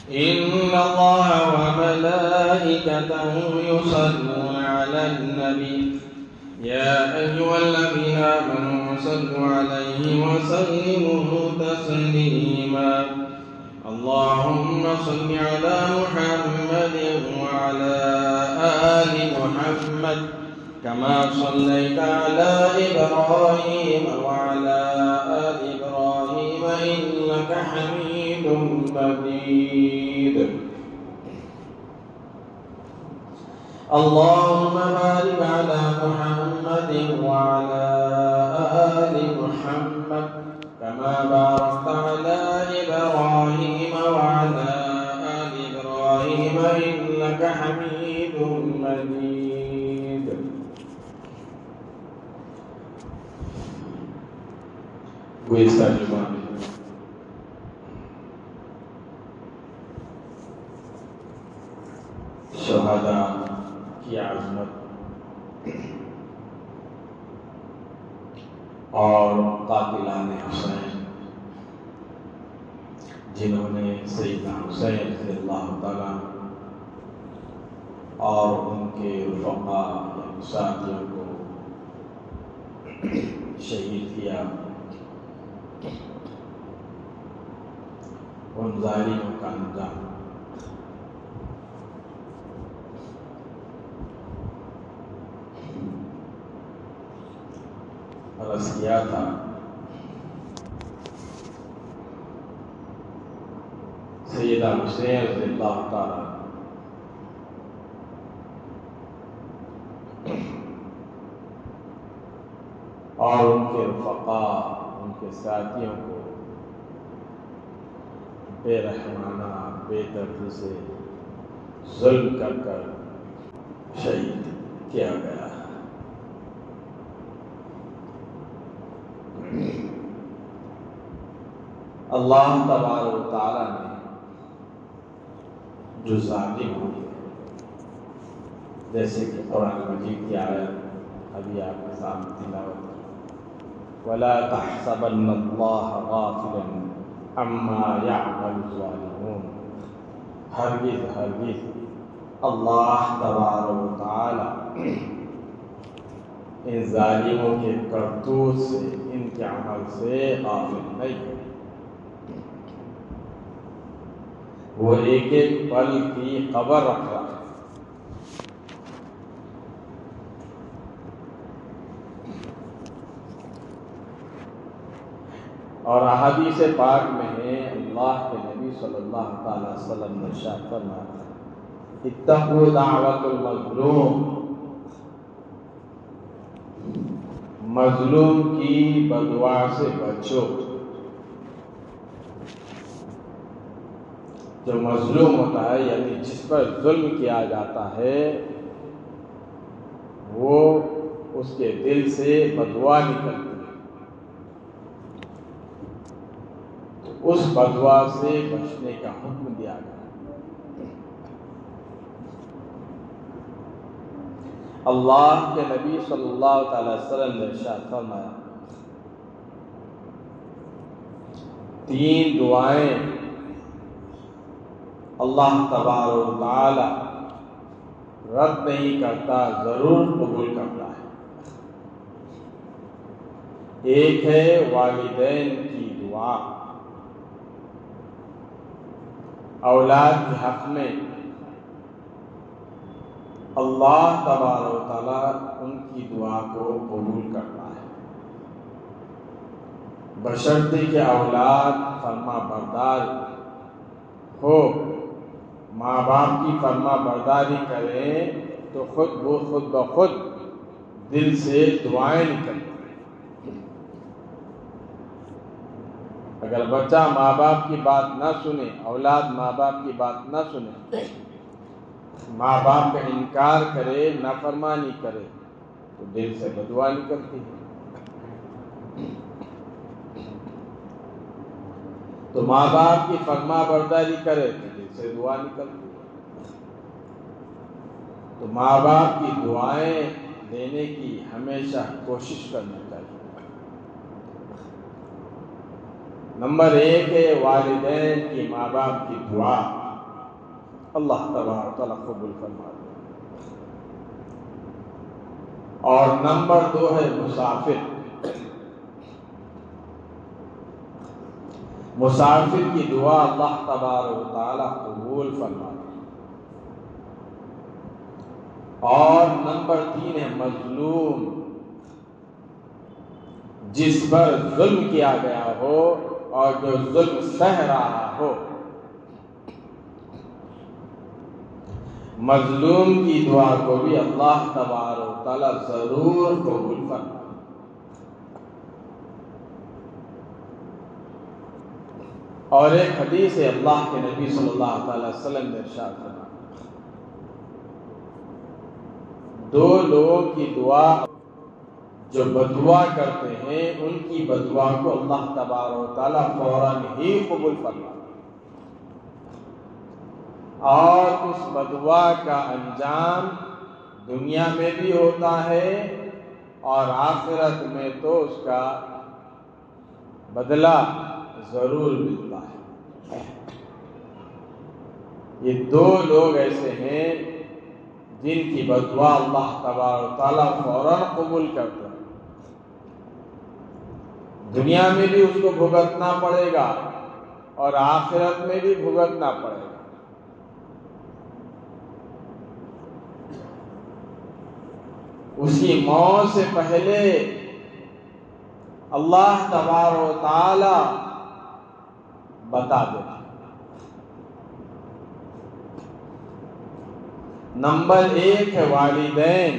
إن الله وملائكته يصلون على النبي يا أيها الذين آمنوا صلوا عليه وسلموا تسليما اللهم صل على محمد وعلى آل محمد كما صليت على إبراهيم وعلى آل إبراهيم إنك حميد مجيد اللهم بارك على محمد وعلى آل محمد كما باركت على إبراهيم وعلى آل إبراهيم إنك حميد مجيد گزشتہ جمعہ میں شہداء کی عظمت اور قاتلان حسین جنہوں نے سیدنا حسین رضی اللہ تعالیٰ اور ان کے رفقا یعنی ساتھیوں کو شہید کیا، ان ظالموں کا انجام عرض کیا تھا سیدنا حسین رضی اللہ تعالیٰ اور ان کے رفقا ان کے ساتھیوں کو بے رحمانہ بے دردی سے ظلم کر کر شہید کیا گیا۔ اللہ تبارک و تعالیٰ نے جو ظالم ہوئے جیسے کہ قرآن مجید کی آیت ابھی آپ کے سامنے تلاوت وَلَا تَحْسَبَنَّ اللَّهَ غَافِلًا عَمَّا يَعْمَلُ الظَّالِمُونَ، ہرگز ہرگز اللہ تبارک و تعالیٰ ان ظالموں کے کرتوت سے ان کے عمل سے غافل نہیں، وہ ایک ایک پل کی خبر رکھ رہا ہے۔ اور احادیث پاک میں ہے اللہ کے نبی صلی اللہ تعالی وسلم نے ارشاد فرمایا اتقوا دعوت المظلوم، مظلوم کی بددعا سے بچو۔ جو مظلوم ہوتا ہے یعنی جس پر ظلم کیا جاتا ہے وہ اس کے دل سے بددعا نکلتی ہے، اس بددعا سے بچنے کا حکم دیا گیا۔ اللہ کے نبی صلی اللہ تعالی وسلم نے ارشاد فرمایا 3 دعائیں اللہ تبارک و تعالی رد نہیں کرتا، ضرور قبول کرتا ہے۔ ایک ہے والدین کی دعا، اولاد کے حق میں اللہ تبارک و تعالیٰ ان کی دعا کو قبول کرتا ہے، بشرطے کہ اولاد فرما بردار ہو۔ ماں باپ کی فرما برداری کریں تو خود بخود دل سے دعائیں نکلتی ہیں۔ اگر بچہ ماں باپ کی بات نہ سنے، اولاد ماں باپ کی بات نہ سنے، ماں باپ کا انکار کرے، نافرمانی کرے تو دل سے بددعا نکلتی ہے۔ تو ماں باپ کی فرما برداری کرے تو دل سے دعا نکلتی ہے۔ تو ماں باپ کی دعائیں لینے کی ہمیشہ کوشش کرنا چاہیے۔ نمبر 1 ہے والدین کی ماں باپ کی دعا، اللہ تبارک و تعالیٰ قبول فرما دے۔ اور نمبر 2 ہے مسافر۔ مسافر کی دعا اللہ تبارک و تعالیٰ قبول فرما دے۔ اور نمبر 3 ہے مظلوم، جس پر ظلم کیا گیا ہو اور جو ظلم سہ رہا ہو، مظلوم کی دعا کو بھی اللہ تبارک و تعالیٰ ضرور قبول فرمائے۔ اور ایک حدیث ہے، اللہ کے نبی صلی اللہ علیہ وسلم نے ارشاد فرمایا، 2 لوگوں کی دعا جو بدعا کرتے ہیں ان کی بدعا کو اللہ تبارک و تعالیٰ فوراً ہی قبول فرماتا ہے، اور اس بدعا کا انجام دنیا میں بھی ہوتا ہے اور آخرت میں تو اس کا بدلہ ضرور ملتا ہے۔ یہ 2 لوگ ایسے ہیں جن کی بدعا اللہ تبارک و تعالیٰ فوراً قبول کرتا ہے، دنیا میں بھی اس کو بھگتنا پڑے گا اور آخرت میں بھی بھگتنا پڑے گا۔ اس کی موت سے پہلے اللہ تبارک و تعالی بتا دیتا۔ نمبر 1 ہے والدین،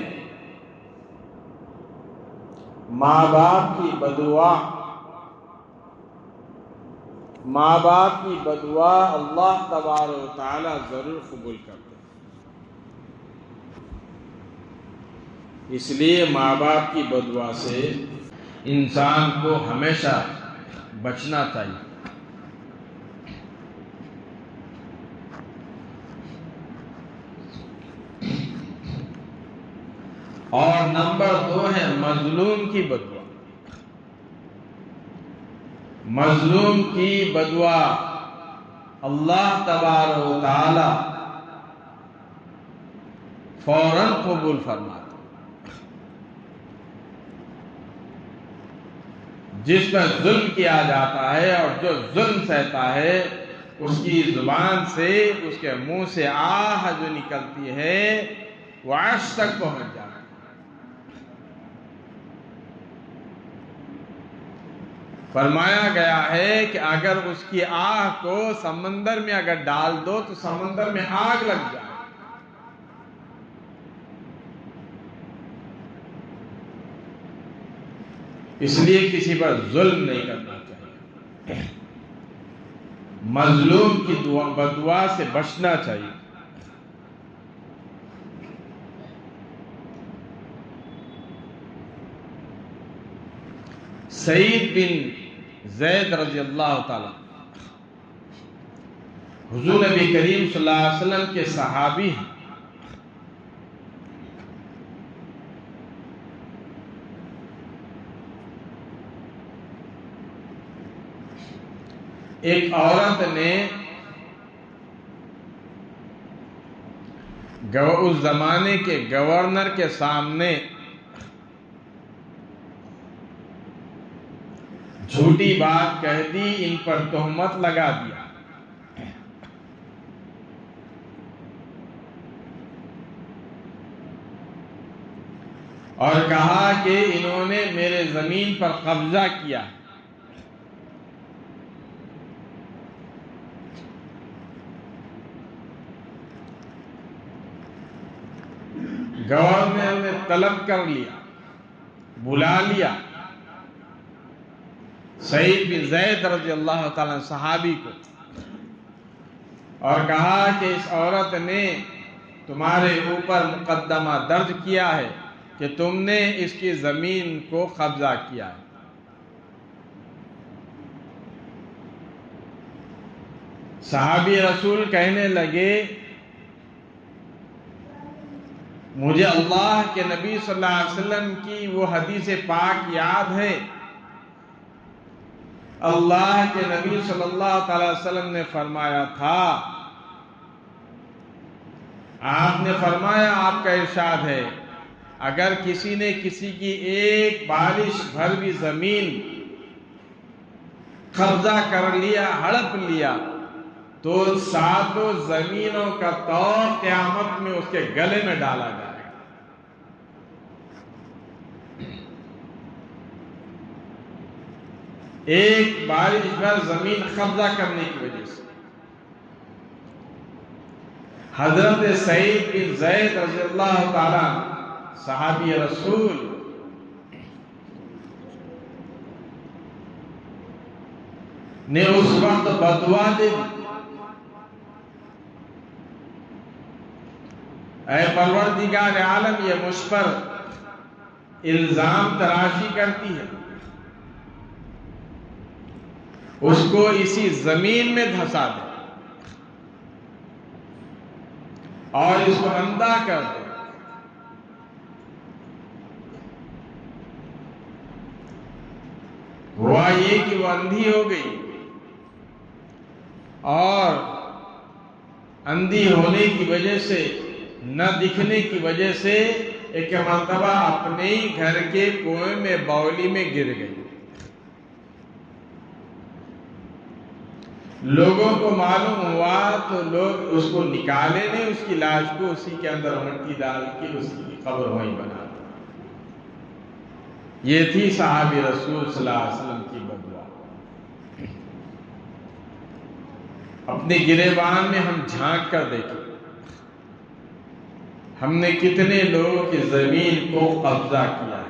ماں باپ کی بدعا۔ ماں باپ کی بدعا اللہ تبارک و تعالی ضرور قبول کرتے ہیں، اس لیے ماں باپ کی بدعا سے انسان کو ہمیشہ بچنا چاہیے۔ اور نمبر 2 ہے مظلوم کی بدعا۔ مظلوم کی بدعا اللہ تبارک و تعالی فوراً قبول فرماتا۔ جس پر ظلم کیا جاتا ہے اور جو ظلم سہتا ہے، اس کی زبان سے، اس کے منہ سے آہ جو نکلتی ہے وہ عرش تک پہنچ جاتی ہے۔ فرمایا گیا ہے کہ اگر اس کی آہ کو سمندر میں اگر ڈال دو تو سمندر میں آگ لگ جائے۔ اس لیے کسی پر ظلم نہیں کرنا چاہیے، مظلوم کی بدعا سے بچنا چاہیے۔ سعید بن زید رضی اللہ تعالی حضور نبی کریم صلی اللہ علیہ وسلم کے صحابی ہیں۔ ایک عورت نے اس زمانے کے گورنر کے سامنے جھوٹی بات کہہ دی، ان پر تہمت لگا دیا، اور کہا کہ انہوں نے میرے زمین پر قبضہ کیا۔ گورنر نے طلب کر لیا، بلا لیا سعید بن زید رضی اللہ تعالیٰ صحابی کو، اور کہا کہ اس عورت نے تمہارے اوپر مقدمہ درج کیا ہے کہ تم نے اس کی زمین کو قبضہ کیا ہے۔ صحابی رسول کہنے لگے، مجھے اللہ کے نبی صلی اللہ علیہ وسلم کی وہ حدیث پاک یاد ہے، اللہ کے نبی صلی اللہ علیہ وسلم نے فرمایا تھا آپ نے فرمایا، آپ کا ارشاد ہے، اگر کسی نے کسی کی ایک بالش بھر بھی زمین قبضہ کر لیا، ہڑپ لیا، تو 7 زمینوں کا طوق قیامت میں اس کے گلے میں ڈالا جائے گا۔ ایک بالش بھر زمین قبضہ کرنے کی وجہ سے۔ حضرت سعید بن زید رضی اللہ تعالی صحابی رسول نے اس وقت بدعا دی، اے پروردگار عالم، یہ مجھ پر الزام تراشی کرتی ہے، اس کو اسی زمین میں دھسا دے اور اس کو اندھا کر دے۔ ہوا یہ کہ وہ اندھی ہو گئی، اور اندھی ہونے کی وجہ سے، نہ دکھنے کی وجہ سے، ایک مرتبہ اپنے ہی گھر کے کنویں میں باولی میں گر گئی۔ لوگوں کو معلوم ہوا تو لوگ اس کو نکالے نہیں، اس کی لاش کو اسی کے اندر مٹی ڈال کے اس کی قبر وہیں بنا دی۔ یہ تھی صحابی رسول صلی اللہ علیہ وسلم کی بدعا۔ اپنے گریبان میں ہم جھانک کر دیکھیں، ہم نے کتنے لوگوں کی زمین کو قبضہ کیا ہے۔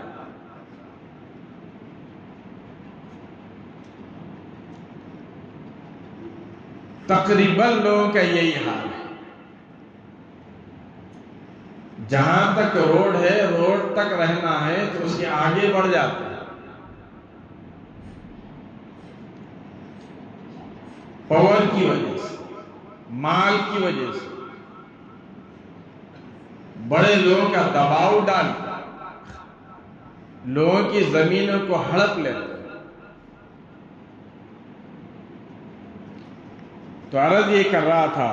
تقریباً لوگوں کا یہی حال ہے۔ جہاں تک روڈ ہے، روڈ تک رہنا ہے تو اس کے آگے بڑھ جاتے ہیں۔ پاور کی وجہ سے، مال کی وجہ سے، بڑے لوگوں کا دباؤ ڈال لوگوں کی زمینوں کو ہڑپ لیتے۔ تو عرض یہ کر رہا تھا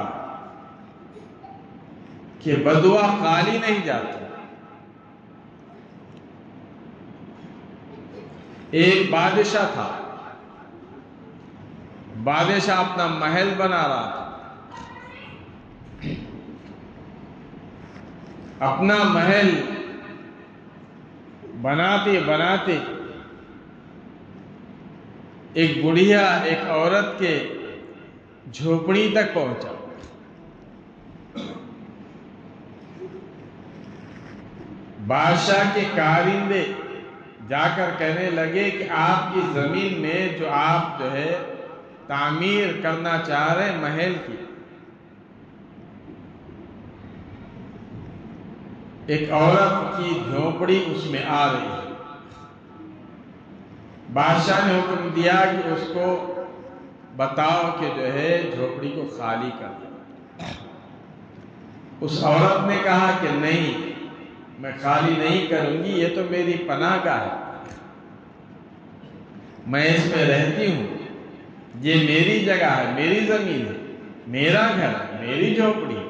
کہ بدعا خالی نہیں جاتی۔ ایک بادشاہ تھا، بادشاہ اپنا محل بنا رہا تھا۔ اپنا محل بناتے بناتے ایک بڑھیا ایک عورت کے جھوپڑی تک پہنچا۔ بادشاہ کے کارندے جا کر کہنے لگے کہ آپ کی زمین میں جو آپ تعمیر کرنا چاہ رہے ہیں محل کی، ایک عورت کی جھونپڑی اس میں آ رہی ہے۔ بادشاہ نے حکم دیا کہ اس کو بتاؤ کہ جھونپڑی کو خالی کر دو۔ اس عورت نے کہا کہ نہیں، میں خالی نہیں کروں گی، یہ تو میری پناہ گاہ ہے، میں اس میں رہتی ہوں، یہ میری جگہ ہے، میری زمین ہے، میرا گھر ہے، میری جھونپڑی ہے۔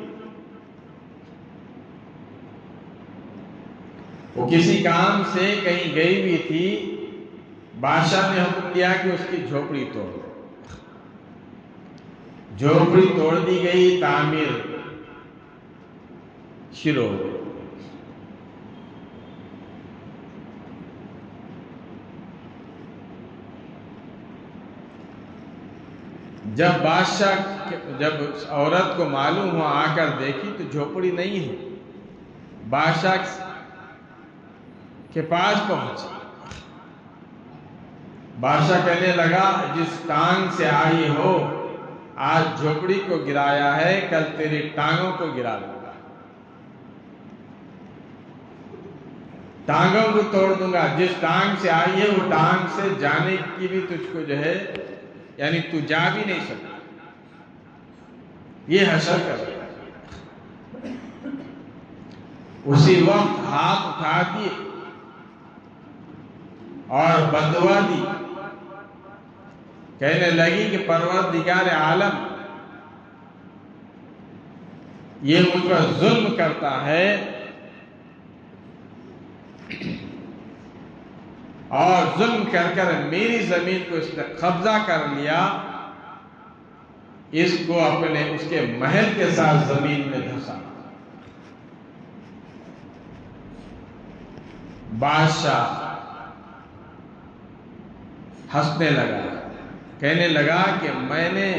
وہ کسی کام سے کہیں گئی بھی تھی، بادشاہ نے حکم دیا کہ اس کی جھونپڑی توڑ دو۔ جھونپڑی توڑ دی گئی، تعمیر شروع ہو گئی۔ جب بادشاہ جب اس عورت کو معلوم ہوا، آ کر دیکھی تو جھونپڑی نہیں ہے، بادشاہ کے پاس پہنچی۔ بادشاہ کہنے لگا، جس ٹانگ سے آئی ہو، آج جھونپڑی کو گرایا ہے، کل تیری ٹانگوں کو گرا دوں گا، ٹانگوں کو توڑ دوں گا۔ جس ٹانگ سے آئی ہے وہ ٹانگ سے جانے کی بھی تجھ کو یعنی تو جا بھی نہیں سکتا۔ یہ حشر کر رہا۔ اسی وقت ہاتھ اٹھا دیے اور بدعا دی، کہنے لگی کہ پروردگار عالم، یہ مجھ پر ظلم کرتا ہے اور ظلم کر کر میری زمین کو اس نے قبضہ کر لیا، اس کو اپنے اس کے محل کے ساتھ زمین میں دھسا۔ بادشاہ ہنسنے لگا، کہنے لگا کہ میں نے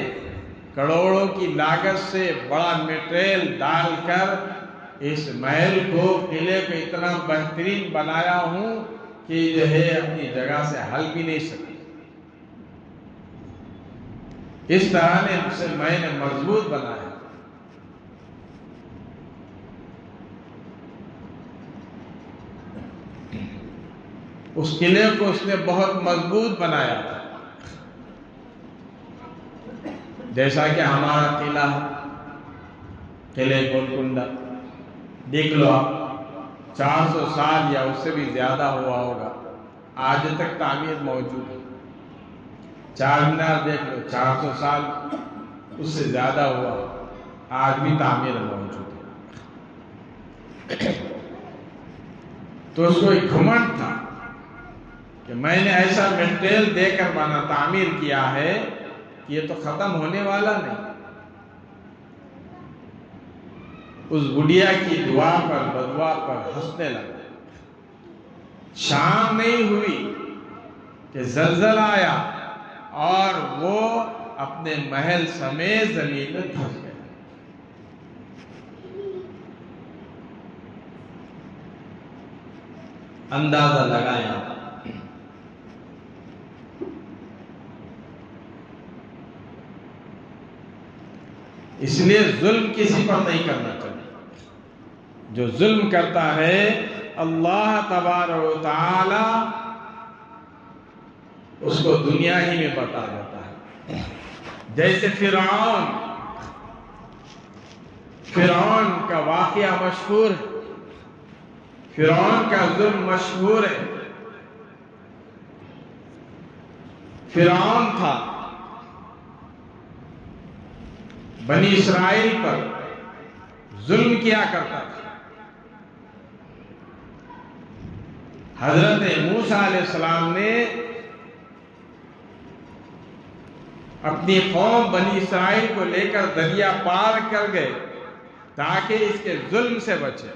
کروڑوں کی لاگت سے بڑا میٹیریل ڈال کر اس محل کو، قلعے کو اتنا بہترین بنایا ہوں کہ جو ہے اپنی جگہ سے ہل بھی نہیں سکتی۔ اس طرح نے اسے میں نے مضبوط بنایا۔ اس قلعے کو اس نے بہت مضبوط بنایا تھا، جیسا کہ ہمارا قلعہ ہے، قلعہ گولکنڈہ دیکھ لو آپ، 400 سال یا اس سے بھی زیادہ ہوا ہوگا، آج تک تعمیر موجود ہے۔ چار مینار دیکھ لو، 400 سال اس سے زیادہ ہوا، آج بھی تعمیر موجود ہے۔ تو اس کو ایک گھمنڈ تھا کہ میں نے ایسا میٹیریل دے کر تعمیر کیا ہے کہ یہ تو ختم ہونے والا نہیں۔ اس بڑھیا کی دعا پر بدعا پر ہنسنے لگا۔ شام نہیں ہوئی کہ زلزلہ آیا اور وہ اپنے محل سمیت زمین میں دھس گئے۔ اندازہ لگایا، اس لیے ظلم کسی پر نہیں کرنا چاہیے۔ جو ظلم کرتا ہے اللہ تبارک و تعالی اس کو دنیا ہی میں بتا دیتا ہے۔ جیسے فرعون کا واقعہ مشہور ہے، فرعون کا ظلم مشہور ہے۔ فرعون تھا، بنی اسرائیل پر ظلم کیا کرتا تھا۔ حضرت موسیٰ علیہ السلام نے اپنی قوم بنی اسرائیل کو لے کر دریا پار کر گئے تاکہ اس کے ظلم سے بچے۔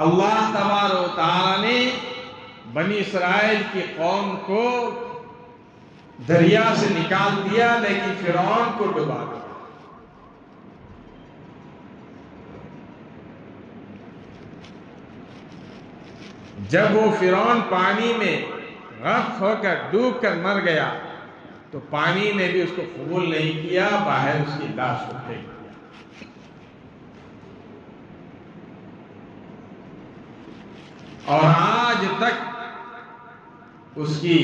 اللہ تبارک و تعالی نے بنی اسرائیل کی قوم کو دریا سے نکال دیا، لیکن فرعون کو ڈبا دیا۔ جب وہ فرعون پانی میں غرق ہو کر ڈوب کر مر گیا تو پانی نے بھی اس کو قبول نہیں کیا، باہر اس کی لاش کو پھینک دیا۔ اور آج تک اس کی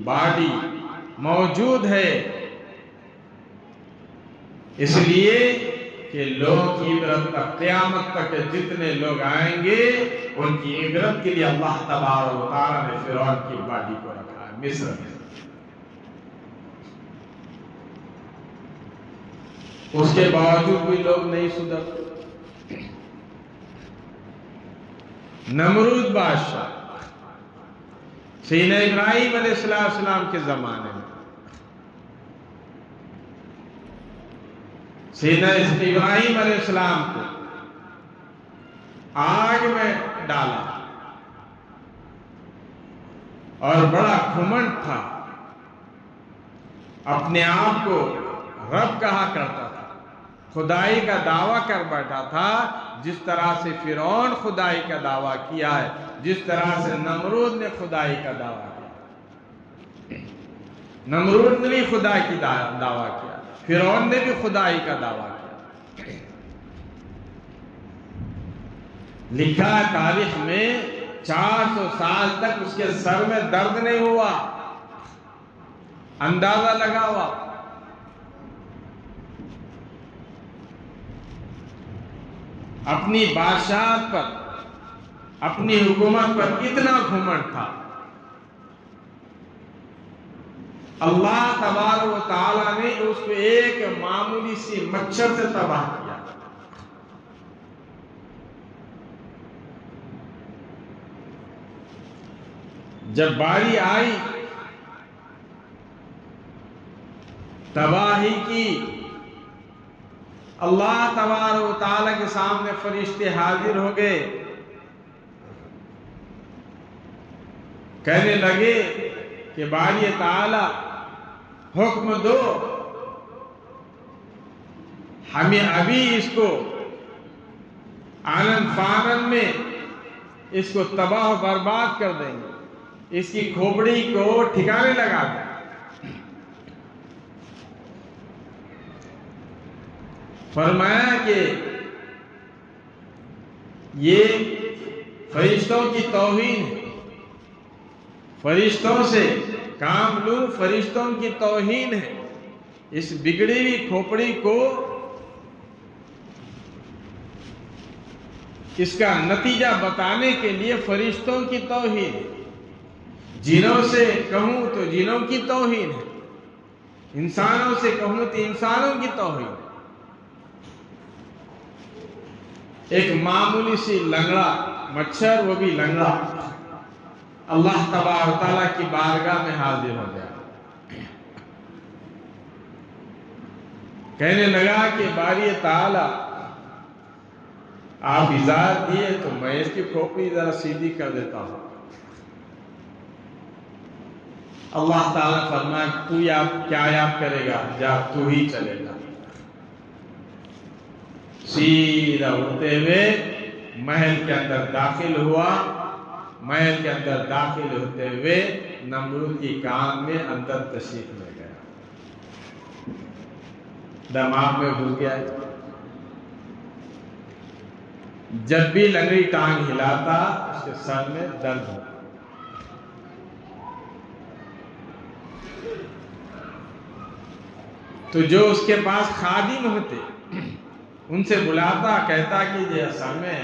باڈی موجود ہے، اس لیے کہ لوگ کی عبرت تک، قیامت تک جتنے لوگ آئیں گے ان کی عبرت کے لیے اللہ تبارک و تعالی نے فرعون کی باڈی کو رکھا ہے مصر میں۔ اس کے باوجود بھی لوگ نہیں سدھرتے۔ نمرود بادشاہ سیدنا ابراہیم علیہ السلام کے زمانے میں سیدنا ابراہیم علیہ السلام کو آگ میں ڈالا اور بڑا گھمنڈ تھا، اپنے آپ کو رب کہا کرتا تھا، خدائی کا دعویٰ کر بیٹھا تھا۔ جس طرح سے فرعون خدائی کا دعویٰ کیا ہے، جس طرح سے نمرود نے خدائی کا دعویٰ کیا، نمرود نے بھی خدا کی دعویٰ کیا، فرعون نے بھی خدائی کا دعویٰ کیا۔ لکھا ہے تاریخ میں 400 سال تک اس کے سر میں درد نہیں ہوا۔ اندازہ لگا ہوا۔ اپنی بادشاہت پر، اپنی حکومت پر اتنا گھمنڈ تھا۔ اللہ تبارک و تعالی نے اس کو ایک معمولی سی مچھر سے تباہ کیا۔ جب باری آئی تباہی کی، اللہ تبارک و تعالیٰ کے سامنے فرشتے حاضر ہو گئے، کہنے لگے کہ باری تعالیٰ حکم دو، ہمیں ابھی اس کو آنن فانن میں اس کو تباہ و برباد کر دیں گے، اس کی کھوپڑی کو ٹھکانے لگا دیں۔ فرمایا کہ یہ فرشتوں کی توہین ہے، فرشتوں سے کام لوں، فرشتوں کی توہین ہے، اس بگڑی ہوئی کھوپڑی کو اس کا نتیجہ بتانے کے لیے فرشتوں کی توہین ہے، جنوں سے کہوں تو جنوں کی توہین ہے، انسانوں سے کہوں تو انسانوں کی توہین ہے۔ ایک معمولی سی لنگڑا مچھر، وہ بھی لنگڑا، اللہ تبارک و تعالیٰ کی بارگاہ میں حاضر ہو گیا، کہنے لگا کہ باری تعالیٰ آپ اجازت دیے تو میں اس کی کھوپڑی ذرا سیدھی کر دیتا ہوں۔ اللہ تعالیٰ فرمایا تو کیا یاد کرے گا، جا تو ہی چلے گا۔ سیدھا اڑتے ہوئے محل کے اندر داخل ہوا، محل کے اندر داخل ہوتے ہوئے نمرود کی کان میں اندر تشریف لے گیا، دماغ میں گھس گیا۔ جب بھی لنگڑی ٹانگ ہلاتا اس کے سر میں درد ہوتا۔ تو جو اس کے پاس خادم ہوتے ان سے بلاتا، کہتا کہ یہ سر میں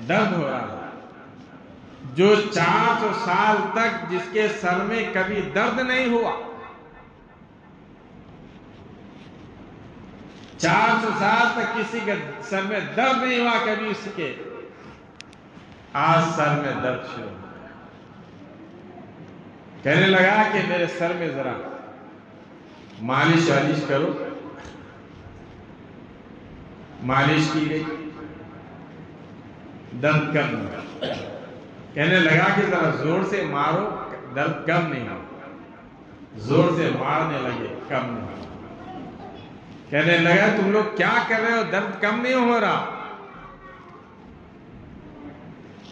درد ہو رہا ہے۔ جو 400 سال تک جس کے سر میں کبھی درد نہیں ہوا، 400 سال تک کسی کے سر میں درد نہیں ہوا کبھی اس کے، آج سر میں درد شروع ہو گیا۔ کہنے لگا کہ میرے سر میں ذرا مالش والش کرو۔ مالش کی گئی، درد کم ہوا۔ کہنے لگا کہ ذرا زور سے مارو، درد کم نہیں ہوا۔ زور سے مارنے لگے، کم نہیں ہوا۔ کہنے لگا تم لوگ کیا کر رہے ہو، درد کم نہیں ہو رہا۔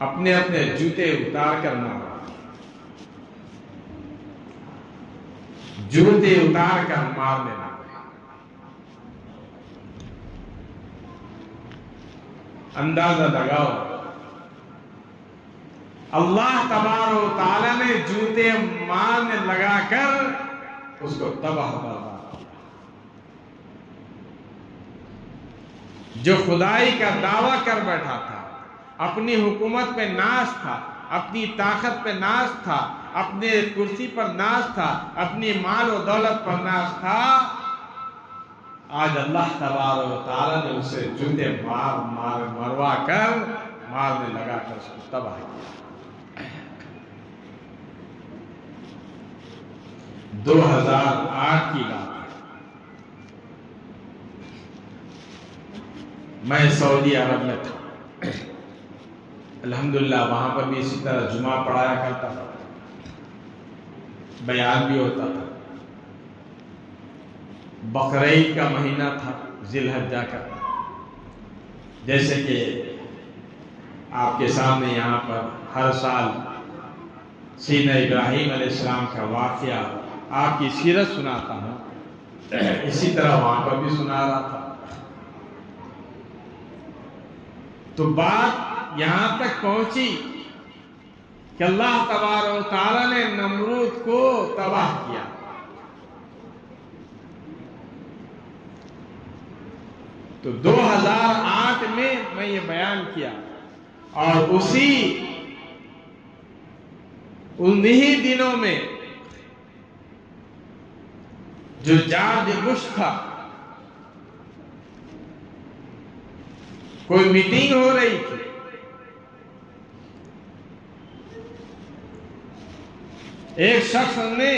اپنے اپنے جوتے اتار کر مارو، جوتے اتار کر مارنے لگے۔ اندازہ لگاؤ، اللہ تبارک و تعالیٰ نے جوتے مارنے لگا کر اس کو تباہ کر دیا۔ جو خدائی کا دعویٰ کر بیٹھا تھا، اپنی حکومت پہ ناز تھا، اپنی طاقت پہ ناز تھا، اپنے کرسی پر ناز تھا، اپنی مال و دولت پر ناز تھا، آج اللہ تبارک و تعالیٰ نے اسے جوتے مروا کر، مارنے لگا کر اس کو تباہ کیا۔ 2008 کی بات ہے، میں سعودی عرب میں تھا، الحمدللہ وہاں پر بھی اسی طرح جمعہ پڑھایا کرتا تھا، بیان بھی ہوتا تھا۔ بقرعید کا مہینہ تھا، ذی الحجہ کا، جیسے کہ آپ کے سامنے یہاں پر ہر سال سیدنا ابراہیم علیہ السلام کا واقعہ آپ کی سیرت سناتا ہوں، اسی طرح وہاں پر بھی سنا رہا تھا۔ تو بات یہاں تک پہنچی کہ اللہ تبارک و تعالیٰ نے نمرود کو تباہ کیا۔ تو 2008 میں یہ بیان کیا، اور انہی دنوں میں جو جارج بش تھا، کوئی میٹنگ ہو رہی تھی، ایک شخص نے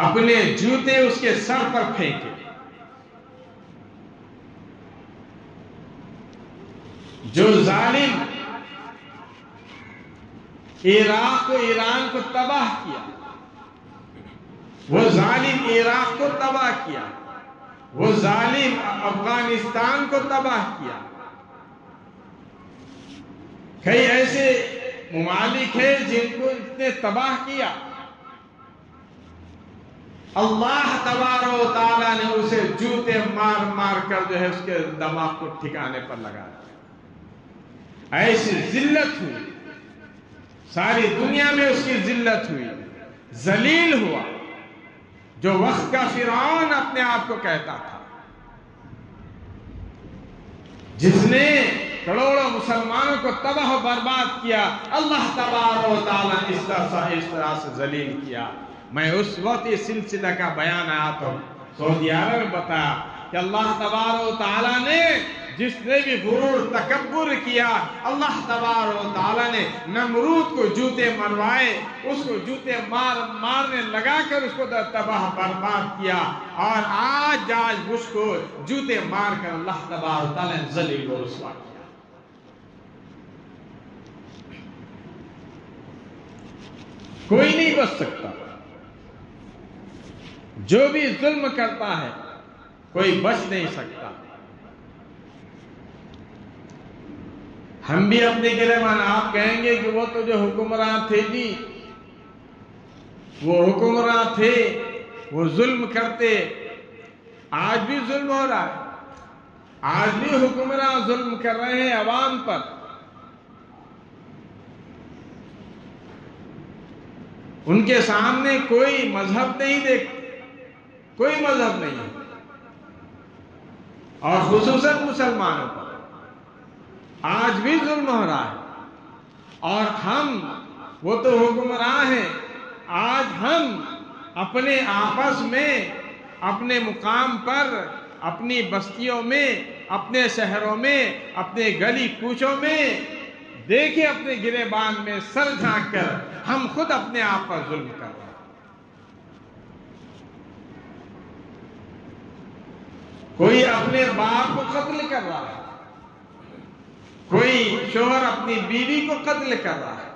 اپنے جوتے اس کے سر پر پھینکے، جو ظالم عراق کو، ایران کو تباہ کیا، وہ ظالم عراق کو تباہ کیا، وہ ظالم افغانستان کو تباہ کیا. کئی ایسے ممالک ہیں جن کو اس نے تباہ کیا. اللہ تبارک و تعالیٰ نے اسے جوتے مار مار کر جو ہے اس کے دماغ کو ٹھکانے پر لگا دیا. ایسی ذلت ہوئی، ساری دنیا میں اس کی ذلت ہوئی، ذلیل ہوا. جو وقت کا فرعون اپنے آپ کو کہتا تھا، جس نے کروڑوں مسلمانوں کو تباہ و برباد کیا، اللہ تبارک و تعالیٰ نے اس طرح سے ذلیل کیا. میں اس وقت اس سلسلہ کا بیان آیا تو سعودی عرب میں بتایا کہ اللہ تبارک و تعالیٰ نے جس نے بھی غرور تکبر کیا، اللہ تبارک و تعالیٰ نے نمرود کو جوتے مروائے، اس کو جوتے مارنے لگا کر اس کو تباہ برباد کیا. اور آج بش کو جوتے مار کر اللہ تبارک و تعالیٰ نے ذلیل و رسوا کیا. کوئی نہیں بچ سکتا. جو بھی ظلم کرتا ہے کوئی بچ نہیں سکتا. ہم بھی اپنے گریبان آپ کہیں گے کہ وہ تو جو حکمراں تھے جی، وہ حکمراں تھے، وہ ظلم کرتے. آج بھی ظلم ہو رہا ہے، آج بھی حکمراں ظلم کر رہے ہیں عوام پر. ان کے سامنے کوئی مذہب نہیں دیکھتے، کوئی مذہب نہیں ہے، اور خصوصاً مسلمانوں پر آج بھی ظلم ہو رہا ہے. اور ہم، وہ تو حکمراں ہیں، آج ہم اپنے آپس میں، اپنے مقام پر، اپنی بستیوں میں، اپنے شہروں میں، اپنے گلی کوچوں میں دیکھیں، اپنے گریبان میں سر جھانک کر ہم خود اپنے آپ پر ظلم کر رہے ہیں. کوئی اپنے باپ کو قتل کر رہا ہے، کوئی شوہر اپنی بیوی کو قتل کر رہا ہے،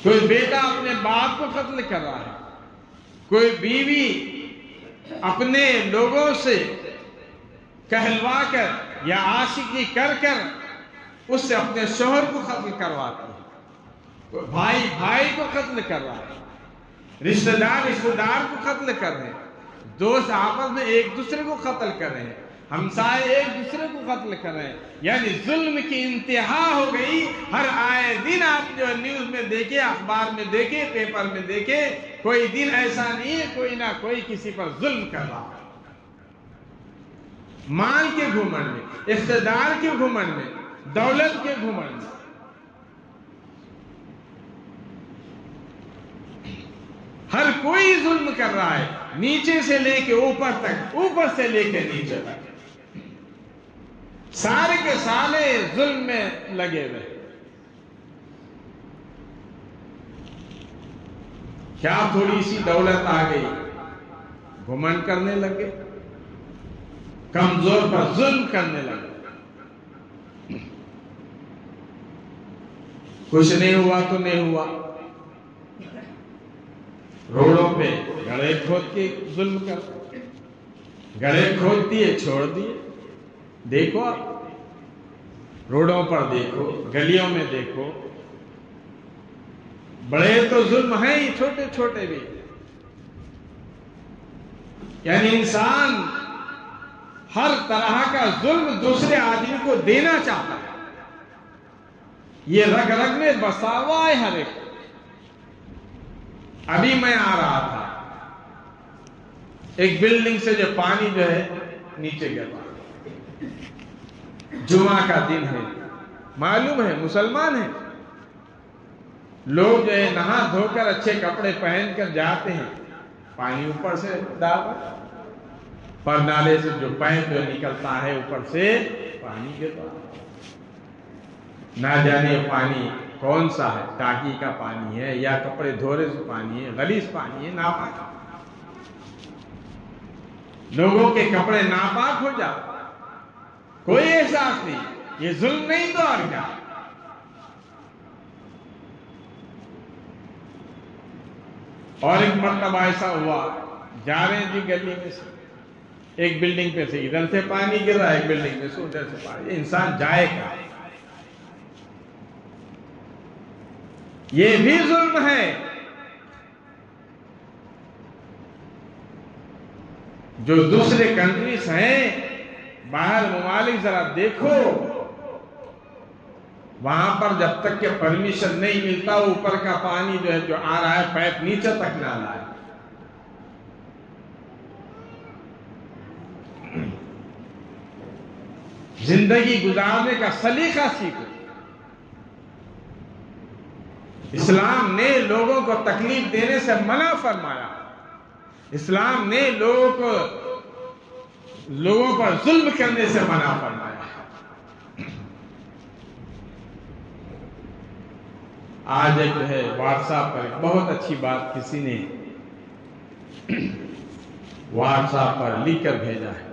کوئی بیٹا اپنے باپ کو قتل کر رہا ہے، کوئی بیوی اپنے لوگوں سے کہلوا کر یا عاشقی کر کر اس سے اپنے شوہر کو قتل کرواتی ہے، کوئی بھائی بھائی کو قتل کر رہا ہے، رشتہ دار کو قتل کر رہے ہیں، دوست آپس میں ایک دوسرے کو قتل کر رہے ہیں، ہمسائے ایک دوسرے کو قتل کر رہے ہیں. یعنی ظلم کی انتہا ہو گئی. ہر آئے دن آپ جو نیوز میں دیکھیں، اخبار میں دیکھیں، پیپر میں دیکھیں، کوئی دن ایسا نہیں ہے کوئی نہ کوئی کسی پر ظلم کر رہا ہے. مال کے گھمنڈ میں، اقتدار کے گھمنڈ میں، دولت کے گھمنڈ میں. ہر کوئی ظلم کر رہا ہے، نیچے سے لے کے اوپر تک، اوپر سے لے کے نیچے تک، سارے کے سارے ظلم میں لگے ہوئے. کیا تھوڑی سی دولت آ گئی، گھمنڈ کرنے لگے، کمزور پر ظلم کرنے لگے. کچھ نہیں ہوا تو نہیں ہوا، روڈوں پہ گڑھے کھود کے ظلم کر، گڑھے کھود دیے چھوڑ دیے. دیکھو آپ روڈوں پر دیکھو، گلیوں میں دیکھو، بڑے تو ظلم ہیں ہی، چھوٹے چھوٹے بھی. یعنی انسان ہر طرح کا ظلم دوسرے آدمی کو دینا چاہتا ہے. یہ رگ رگ میں بسا ہوا ہے ہر ایک. ابھی میں آ رہا تھا، ایک بلڈنگ سے جو پانی جو ہے نیچے گر رہا. جمعہ کا دن ہے، معلوم ہے مسلمان ہیں، لوگ جو ہے نہا دھو کر اچھے کپڑے پہن کر جاتے ہیں، پانی اوپر سے ڈال پر نالے سے جو پائپ جو نکلتا ہے اوپر سے پانی گر رہا. نہ جانے پانی کون سا ہے، ٹانکی کا پانی ہے یا کپڑے دھونے سے پانی ہے، غلیظ پانی ہے، ناپاک۔ لوگوں کے کپڑے ناپاک ہو جا، کوئی احساس نہیں، یہ ظلم نہیں تو اور کیا۔ اور ایک مرتبہ ایسا ہوا، جا رہے ہیں جی گلی میں سے، ایک بلڈنگ پہ سے ادھر سے پانی گر رہا ہے، ایک بلڈنگ پہ سے ادھر سے پانی، انسان جائے گا، یہ بھی ظلم ہے۔ جو دوسرے کنٹریز ہیں، باہر ممالک، ذرا دیکھو، وہاں پر جب تک کہ پرمیشن نہیں ملتا اوپر کا پانی جو ہے جو آ رہا ہے پائپ نیچے تک نہ لائے۔ زندگی گزارنے کا سلیقہ سیکھو۔ اسلام نے لوگوں کو تکلیف دینے سے منع فرمایا، اسلام نے لوگوں پر ظلم کرنے سے منع فرمایا۔ آج ایک جو ہے واٹس ایپ پر ایک بہت اچھی بات کسی نے واٹس ایپ پر لکھ کر بھیجا ہے،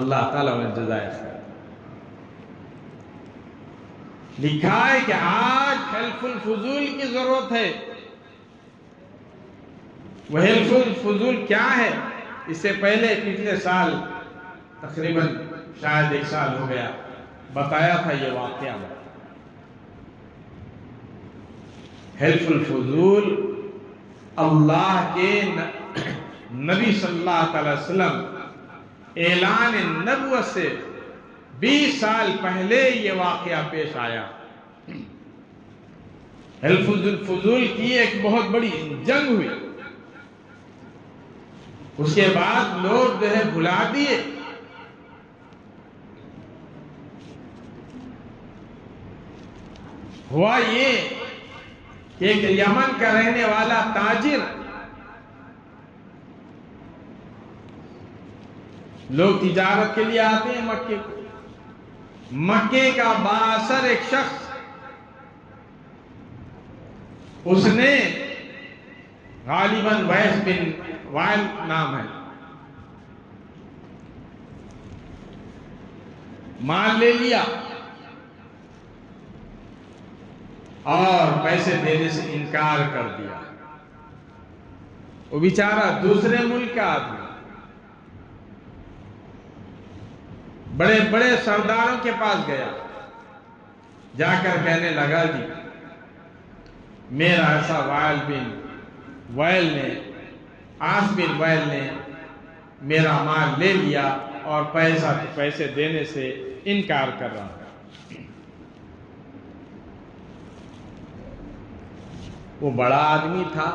اللہ تعالیٰ نے جزائے خیر۔ لکھا ہے کہ آج حلف الفضول کی ضرورت ہے۔ وہ حلف الفضول کیا ہے؟ اس سے پہلے پچھلے سال تقریباً شاید 1 سال ہو گیا بتایا تھا یہ واقعہ۔ حلف الفضول اللہ کے نبی صلی اللہ علیہ وسلم اعلان نبوت سے 20 سال پہلے یہ واقعہ پیش آیا۔ حلف الفضول کی ایک بہت بڑی جنگ ہوئی، اس کے بعد لوگ جو ہے بھلا دیے۔ ہوا یہ کہ ایک یمن کا رہنے والا تاجر، لوگ تجارت کے لیے آتے ہیں مکے کو، مکے کا بااثر ایک شخص، اس نے غالباً ویس بن وائل نام ہے، مال لے لیا اور پیسے دینے سے انکار کر دیا۔ وہ بیچارہ دوسرے ملک کا آدمی، بڑے بڑے سرداروں کے پاس گیا، جا کر کہنے لگا جی میرا ایسا عاص بن وائل نے میرا مال لے لیا اور پیسے دینے سے انکار کر رہا ہے۔ وہ بڑا آدمی تھا،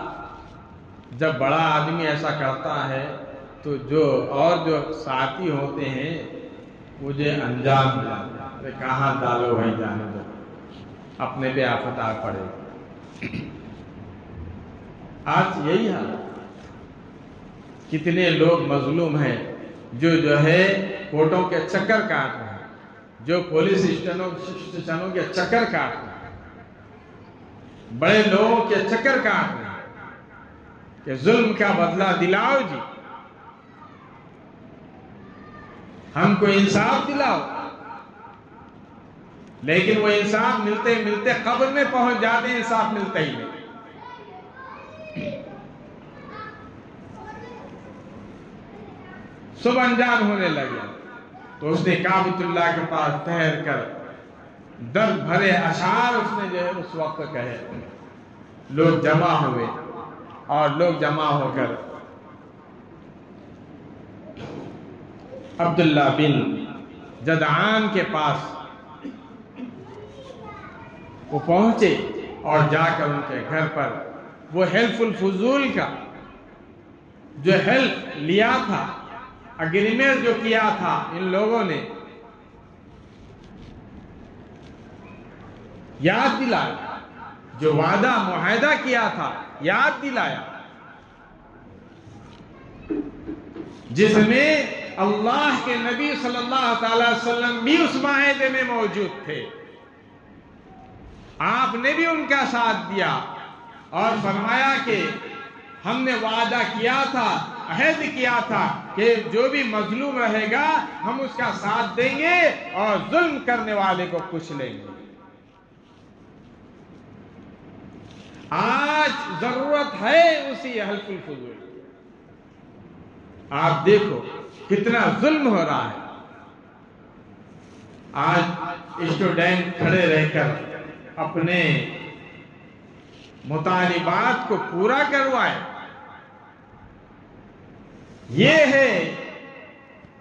جب بڑا آدمی ایسا کرتا ہے تو جو ساتھی ہوتے ہیں مجھے انجام دیا، کہاں ڈالو بھائی، جانے دو، اپنے پہ آفت آ پڑے۔ آج یہی حال، کتنے لوگ مظلوم ہیں جو ہے کورٹوں کے چکر کاٹ رہے ہیں، جو پولیس اسٹیشنوں کے چکر کاٹ رہے ہیں، بڑے لوگوں کے چکر کاٹ رہے ہیں کہ ظلم کا بدلہ دلاؤ جی، ہم کو انصاف دلاؤ، لیکن وہ انصاف ملتے ملتے قبر میں پہنچ جاتے ہیں، انصاف ملتا ہی نہیں۔ صبح انجام ہونے لگا تو اس نے کعبۃ اللہ کے پاس ٹھہر کر درد بھرے اشعار اس نے جو ہے اس وقت کہے۔ لوگ جمع ہوئے اور لوگ جمع ہو کر عبداللہ بن جدعان کے پاس وہ پہنچے اور جا کر ان کے گھر پر وہ حلف الفضول کا جو حلف لیا تھا، اگریمنٹ جو کیا تھا ان لوگوں نے، یاد دلایا، جو وعدہ معاہدہ کیا تھا یاد دلایا، جس میں اللہ کے نبی صلی اللہ علیہ وسلم بھی اس معاہدے میں موجود تھے، آپ نے بھی ان کا ساتھ دیا اور فرمایا کہ ہم نے وعدہ کیا تھا، عہد کیا تھا کہ جو بھی مظلوم رہے گا ہم اس کا ساتھ دیں گے اور ظلم کرنے والے کو کچھ لیں گے۔ آج ضرورت ہے اسی حلف الفضول۔ آپ دیکھو کتنا ظلم ہو رہا ہے۔ آج اسٹوڈنٹ کھڑے رہ کر اپنے مطالبات کو پورا کروائے، یہ ہے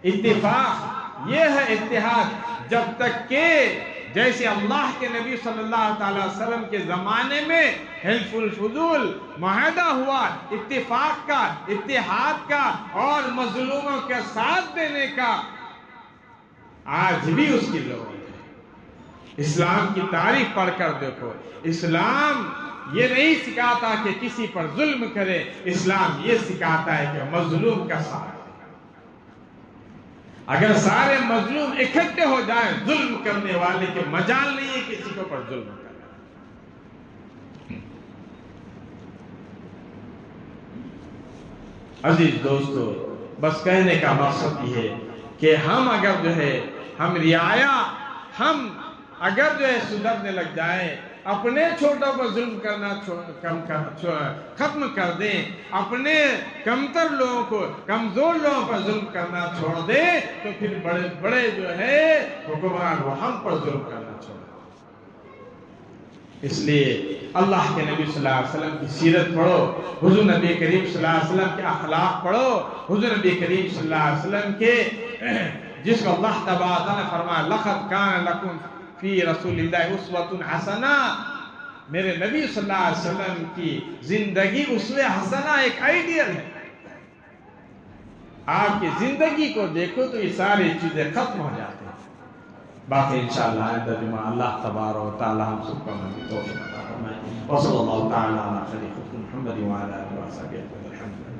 اتفاق، یہ ہے اتحاد۔ جب تک کہ جیسے اللہ کے نبی صلی اللہ تعالی وسلم کے زمانے میں حلف الفضول معاہدہ ہوا، اتفاق کا، اتحاد کا اور مظلوموں کے ساتھ دینے کا، آج بھی اس کی ضرورت ہے۔ اسلام کی تاریخ پڑھ کر دیکھو، اسلام یہ نہیں سکھاتا کہ کسی پر ظلم کرے، اسلام یہ سکھاتا ہے کہ مظلوم کا ساتھ۔ اگر سارے مظلوم اکٹھے ہو جائیں ظلم کرنے والے کے مجال نہیں ہے کسی کو پر ظلم کرنا۔ عزیز دوستو، بس کہنے کا مقصد یہ ہے کہ ہم اگر جو ہے ہم اگر جو ہے سدھرنے لگ جائیں، اپنے چھوٹوں پر ظلم کرنا ختم کر دیں، اپنے کمتر لوگوں کو، کمزور لوگوں پر ظلم کرنا چھوڑ دیں، تو پھر بڑے بڑے جو ہے حکمران وہ ہم پر ظلم کرنا چھوڑ دیں۔ اس لیے اللہ کے نبی صلی اللہ علیہ وسلم کی سیرت پڑھو، حضور نبی کریم صلی اللہ علیہ وسلم کے اخلاق پڑھو، حضور نبی کریم صلی اللہ علیہ وسلم کے جس کو اللہ تبارک و تعالیٰ نے فرمایا لَقَدْ كَانَ لَكُمْ فِي رَسُولِ اللَّهِ أُسْوَةٌ حَسَنَةٌ، میرے نبی صلی اللہ علیہ وسلم کی زندگی اسوہ حسنہ ایک آئیڈیل ہے۔ آپ کی زندگی کو دیکھو تو یہ ساری چیزیں ختم ہو جاتی ہیں۔ باقی انشاءاللہ آئندہ جمعہ اللہ تبارک و تعالیٰ ہم سب کو عمل کی توفیق عطا فرمائے۔ وصلی اللہ تعالیٰ علی خیر خلق محمد وعلی آلہ وصحبہ اجمعین۔ الحمد للہ۔